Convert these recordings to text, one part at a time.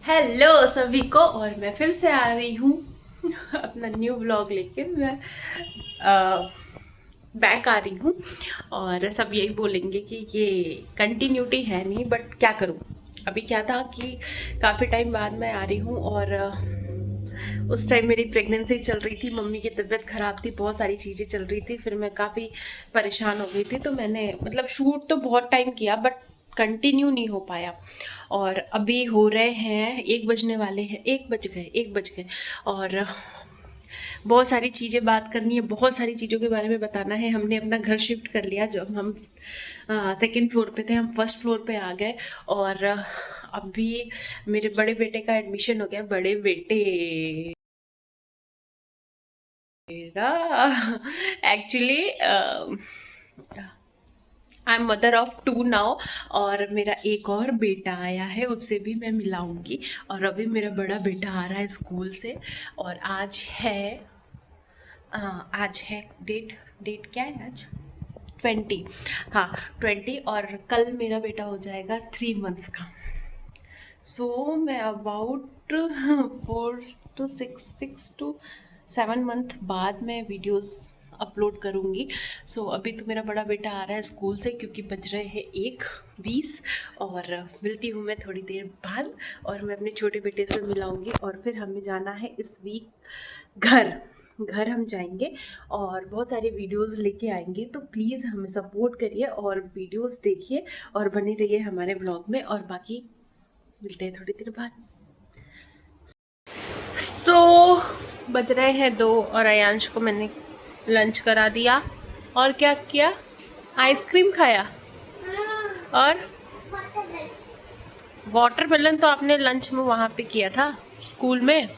Hello सभी को। और मैं फिर से आ रही हूँ अपना न्यू व्लॉग लेके। मैं बैक आ रही हूँ और सब यही बोलेंगे कि ये कंटिन्यूटी है नहीं, बट क्या करूँ। अभी क्या था कि काफ़ी टाइम बाद मैं आ रही हूँ और उस टाइम मेरी प्रेगनेंसी चल रही थी, मम्मी की तबीयत ख़राब थी, बहुत सारी चीज़ें चल रही थी, फिर मैं काफ़ी परेशान हो गई थी। तो मैंने मतलब शूट तो बहुत टाइम किया बट कंटिन्यू नहीं हो पाया। और अभी हो रहे हैं 1 बजने वाले हैं, 1 बज गए और बहुत सारी चीज़ें बात करनी है, बहुत सारी चीज़ों के बारे में बताना है। हमने अपना घर शिफ्ट कर लिया, जो हम सेकेंड फ्लोर पे थे, हम फर्स्ट फ्लोर पे आ गए। और अभी मेरे बड़े बेटे का एडमिशन हो गया। बड़े बेटे actually I am mother of 2 now. और मेरा एक और बेटा आया है, उससे भी मैं मिलाऊंगी। और अभी मेरा बड़ा बेटा आ रहा है स्कूल से। और आज है डेट डेट क्या है आज? 20। हाँ, 20। और कल मेरा बेटा हो जाएगा 3 मंथ्स का। सो मैं अबाउट 4 to 6 to 7 मंथ बाद मैं वीडियोस अपलोड करूँगी। सो अभी तो मेरा बड़ा बेटा आ रहा है स्कूल से, क्योंकि बज रहे हैं 1:20। और मिलती हूँ मैं थोड़ी देर बाद, और मैं अपने छोटे बेटे से मिलाऊंगी। और फिर हमें जाना है इस वीक घर घर हम जाएंगे और बहुत सारे वीडियोस लेके आएंगे। तो प्लीज़ हमें सपोर्ट करिए और वीडियोस देखिए और बने रहिए हमारे ब्लॉग में। और बाकी मिलते हैं थोड़ी देर बाद। बज रहे हैं 2 और अयांश को मैंने लंच करा दिया। और क्या किया? आइसक्रीम खाया। और वाटरमेलन तो आपने लंच में वहाँ पे किया था स्कूल में।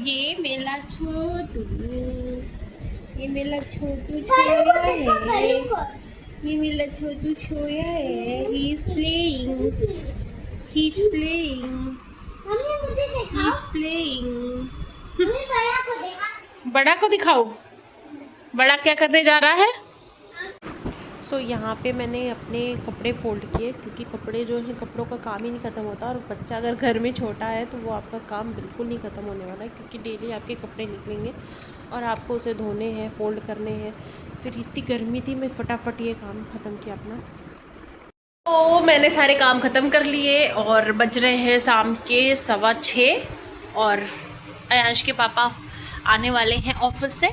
ये मेला छोटू ये मेरा छोटू छोया है। ये मेरा छोटू छोया है। He is playing he is playing he is playing. बड़ा को दिखाओ, बड़ा क्या करने जा रहा है। यहाँ पे मैंने अपने कपड़े फोल्ड किए, क्योंकि कपड़े जो हैं, कपड़ों का काम ही नहीं ख़त्म होता। और बच्चा अगर घर में छोटा है तो वो आपका काम बिल्कुल नहीं ख़त्म होने वाला है, क्योंकि डेली आपके कपड़े निकलेंगे और आपको उसे धोने हैं, फोल्ड करने हैं। फिर इतनी गर्मी थी, मैं फटाफट ये काम ख़त्म किया अपना। तो मैंने सारे काम ख़त्म कर लिए और बज रहे हैं शाम के 6:15। और अयांश के पापा आने वाले हैं ऑफिस से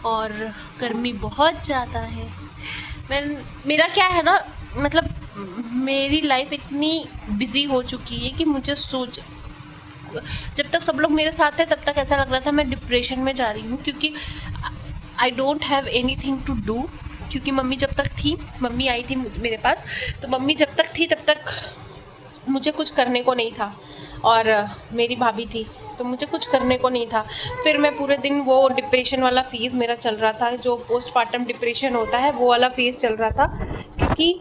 और गर्मी बहुत ज़्यादा है। मेरा क्या है ना, मतलब मेरी लाइफ इतनी बिजी हो चुकी है कि मुझे जब तक सब लोग मेरे साथ थे तब तक ऐसा लग रहा था मैं डिप्रेशन में जा रही हूँ, क्योंकि I don't have anything to do. क्योंकि मम्मी आई थी मेरे पास, तो मम्मी जब तक थी तब तक मुझे कुछ करने को नहीं था। और मेरी भाभी थी, तो मुझे कुछ करने को नहीं था। फिर मैं पूरे दिन वो डिप्रेशन वाला फेज़ मेरा चल रहा था, जो पोस्टपार्टम डिप्रेशन होता है वो वाला फेज़ चल रहा था। क्योंकि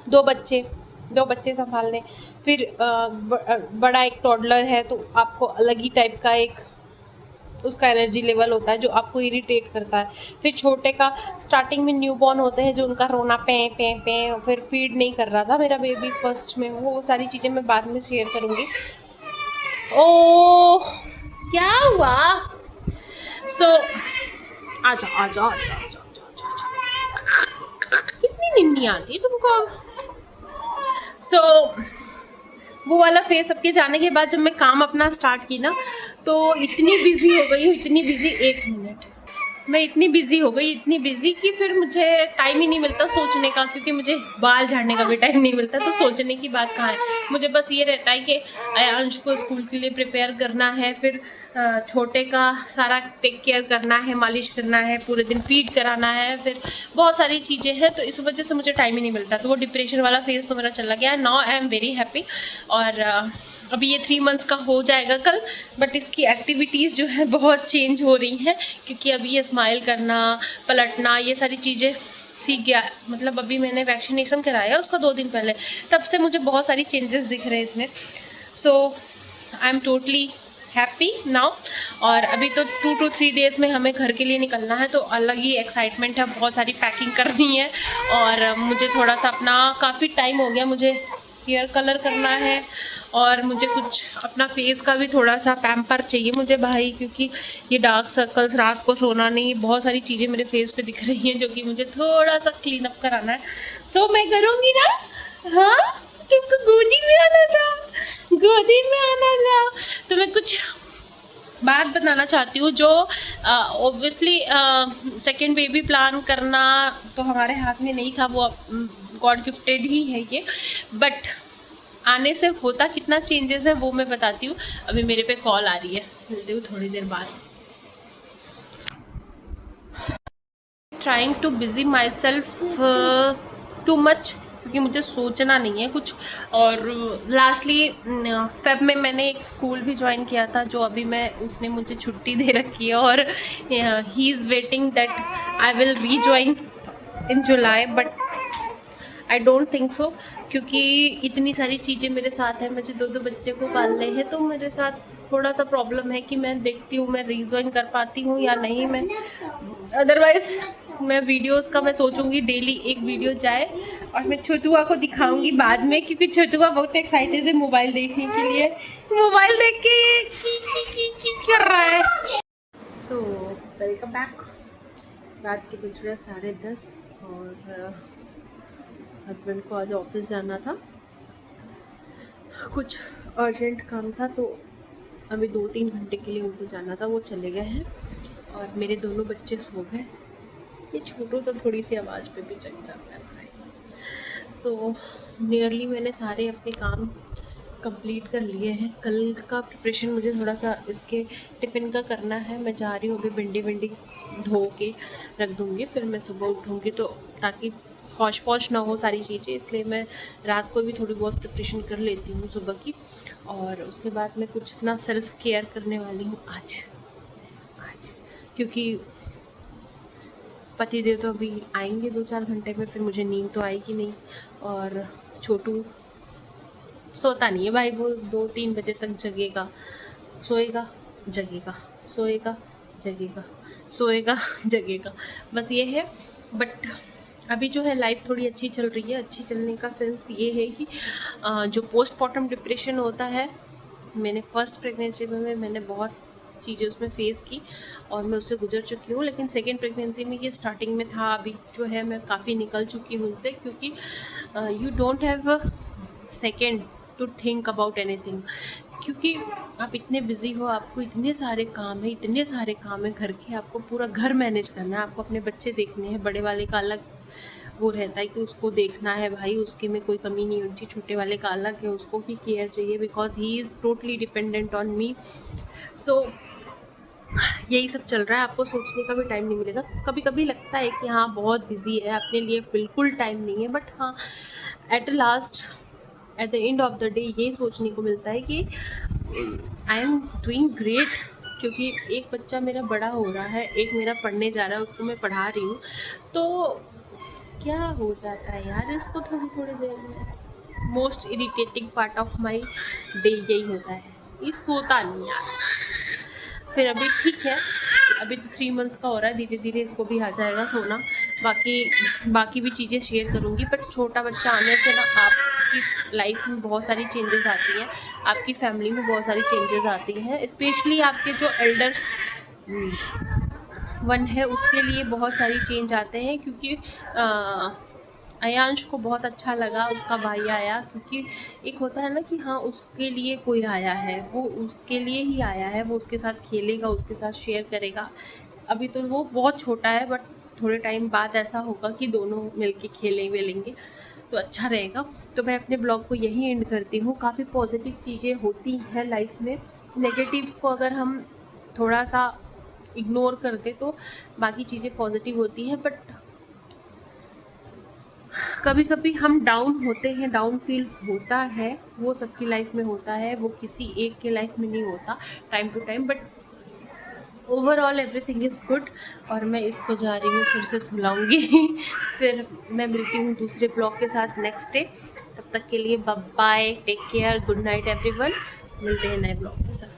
दो बच्चे दो बच्चे संभालने, फिर बड़ा एक टॉडलर है, तो आपको अलग ही टाइप का एक उसका एनर्जी लेवल होता है जो आपको इरिटेट करता है। फिर छोटे का स्टार्टिंग में न्यूबॉर्न होते हैं, जो उनका रोना पे पे पे, फिर फीड नहीं कर रहा था मेरा बेबी फर्स्ट में। वो सारी चीज़ें मैं बाद में शेयर करूँगी। ओ क्या हुआ? सो आजा आजा आजा आजा कितनी निन्नी आती तुमको अब। सो वो वाला फेस सबके जाने के बाद जब मैं काम अपना स्टार्ट की ना, तो इतनी बिजी हो गई हूँ, इतनी बिजी, 1 मिनट, मैं इतनी बिजी हो गई, इतनी बिजी कि फिर मुझे टाइम ही नहीं मिलता सोचने का, क्योंकि मुझे बाल झाड़ने का भी टाइम नहीं मिलता। तो सोचने की बात कहाँ है, मुझे बस ये रहता है कि अयांश को स्कूल के लिए प्रिपेयर करना है, फिर छोटे का सारा टेक केयर करना है, मालिश करना है, पूरे दिन फीड कराना है, फिर बहुत सारी चीज़ें हैं। तो इस वजह से मुझे टाइम ही नहीं मिलता। तो वो डिप्रेशन वाला फेज़ तो मेरा चला गया। Now I am very happy. और अभी ये 3 मंथ्स का हो जाएगा कल, बट इसकी एक्टिविटीज़ जो है बहुत चेंज हो रही हैं, क्योंकि अभी ये स्माइल करना, पलटना, ये सारी चीज़ें सीख गया। मतलब अभी मैंने वैक्सीनेशन कराया उसका 2 दिन पहले, तब से मुझे बहुत सारी चेंजेस दिख रहे हैं इसमें। So I am totally happy now. और अभी तो 2 to 3 डेज़ में हमें घर के लिए निकलना है, तो अलग ही एक्साइटमेंट है, बहुत सारी पैकिंग करनी है। और मुझे थोड़ा सा अपना काफ़ी टाइम हो गया, मुझे हेयर कलर करना है और मुझे कुछ अपना फेस का भी थोड़ा सा पैम्पर चाहिए मुझे भाई, क्योंकि ये डार्क सर्कल्स, रात को सोना नहीं, बहुत सारी चीज़ें मेरे फेस पे दिख रही हैं जो कि मुझे थोड़ा सा क्लीन अप कराना है। सो मैं करूँगी ना। हाँ, तुमको गोदी में आना था, गोदी में आना था। तो मैं कुछ बात बताना चाहती हूँ जो ऑब्वियसली सेकेंड बेबी प्लान करना तो हमारे हाथ में नहीं था, वो गॉड गिफ्टेड ही है ये, बट आने से होता कितना चेंजेस है वो मैं बताती हूँ। अभी मेरे पे कॉल आ रही है, मिलती हूँ थोड़ी देर बाद। Trying too busy my self too much, क्योंकि मुझे सोचना नहीं है कुछ। और लास्टली फेब में मैंने एक स्कूल भी ज्वाइन किया था, जो अभी मैं उसने मुझे छुट्टी दे रखी है, और he is waiting that I will rejoin in July, but I don't think so, क्योंकि इतनी सारी चीज़ें मेरे साथ हैं, मुझे 2 बच्चे को पालने हैं, तो मेरे साथ थोड़ा सा प्रॉब्लम है कि मैं देखती हूँ मैं रीजॉइन कर पाती हूँ या नहीं। मैं अदरवाइज़ मैं वीडियोस का मैं सोचूंगी डेली एक वीडियो जाए, और मैं छोटुआ को दिखाऊंगी बाद में, क्योंकि छोटुआ बहुत एक्साइटेड है मोबाइल देखने के लिए, मोबाइल देख के की कर रहा है। So welcome back. रात के बज रहे 10:30 और हस्बैंड को आज ऑफिस जाना था, कुछ अर्जेंट काम था, तो अभी 2-3 घंटे के लिए उनको जाना था, वो चले गए हैं। और मेरे दोनों बच्चे सो गए। ये छोटू तो थोड़ी सी आवाज़ पे भी चल जाता है भाई। सो नियरली मैंने सारे अपने काम कंप्लीट कर लिए हैं। कल का प्रिपरेशन मुझे थोड़ा सा इसके टिफ़िन का करना है। मैं जा रही हूँ अभी भिंडी धो के रख दूँगी, फिर मैं सुबह उठूँगी, तो ताकि हौश पौश ना हो सारी चीज़ें, इसलिए मैं रात को भी थोड़ी बहुत प्रिपरेशन कर लेती हूँ सुबह की। और उसके बाद मैं कुछ अपना सेल्फ़ केयर करने वाली हूँ आज, क्योंकि पतिदेव तो अभी आएंगे 2-4 घंटे में, फिर मुझे नींद तो आएगी नहीं। और छोटू सोता नहीं है भाई, वो 2-3 बजे तक जगेगा, सोएगा जगेगा, सोएगा जगेगा, सोएगा जगेगा, बस ये है। बट अभी जो है लाइफ थोड़ी अच्छी चल रही है। अच्छी चलने का सेंस ये है कि जो पोस्टमार्टम डिप्रेशन होता है, मैंने फर्स्ट प्रेगनेंसी में मैंने बहुत चीज़ें उसमें फेस की और मैं उससे गुजर चुकी हूँ, लेकिन सेकेंड प्रेगनेंसी में ये स्टार्टिंग में था। अभी जो है मैं काफ़ी निकल चुकी हूँ इससे, क्योंकि you don't have second to think about anything, क्योंकि आप इतने बिज़ी हो, आपको इतने सारे काम है घर के, आपको पूरा घर मैनेज करना है, आपको अपने बच्चे देखने हैं। बड़े वाले का अलग वो रहता है कि उसको देखना है भाई, उसके में कोई कमी नहीं होती। छोटे वाले का अलग है, उसको भी केयर चाहिए, because he is totally dependent on me. So यही सब चल रहा है। आपको सोचने का भी टाइम नहीं मिलेगा। कभी कभी लगता है कि हाँ बहुत बिजी है, अपने लिए बिल्कुल टाइम नहीं है, बट हाँ at the end of the day ये सोचने को मिलता है कि आई एम डूइंग ग्रेट, क्योंकि एक बच्चा मेरा बड़ा हो रहा है, एक मेरा पढ़ने जा रहा है, उसको मैं पढ़ा रही हूँ। तो क्या हो जाता है यार, इसको थोड़ी देर में most irritating part of my day यही होता है, ये सोता नहीं यार। फिर अभी ठीक है, अभी तो 3 मंथ्स का हो रहा है, धीरे धीरे इसको भी आ जाएगा सोना। बाकी भी चीज़ें शेयर करूँगी, बट छोटा बच्चा आने से ना आपकी लाइफ में बहुत सारी चेंजेस आती हैं, आपकी फैमिली में बहुत सारी चेंजेस आती हैं, स्पेशली आपके जो एल्डर वन है उसके लिए बहुत सारी चेंज आते हैं। क्योंकि अयांश को बहुत अच्छा लगा उसका भाई आया, क्योंकि एक होता है ना कि हाँ उसके लिए कोई आया है, वो उसके लिए ही आया है, वो उसके साथ खेलेगा, उसके साथ शेयर करेगा। अभी तो वो बहुत छोटा है, बट थोड़े टाइम बाद ऐसा होगा कि दोनों मिलके खेलेंगे तो अच्छा रहेगा। तो मैं अपने ब्लॉग को यहीं एंड करती हूँ। काफ़ी पॉजिटिव चीज़ें होती हैं लाइफ में, नेगेटिव्स को अगर हम थोड़ा सा इग्नोर कर दे तो बाकी चीज़ें पॉजिटिव होती हैं। बट कभी कभी हम डाउन होते हैं, डाउन फील होता है, वो सबकी लाइफ में होता है, वो किसी एक के लाइफ में नहीं होता time to time, but overall everything is good. और मैं इसको जा रही हूँ फिर से सुलाऊंगी फिर मैं मिलती हूँ दूसरे ब्लॉग के साथ नेक्स्ट डे। तब तक के लिए bye bye, take care, good night everyone. मिलते हैं नए ब्लॉग के साथ।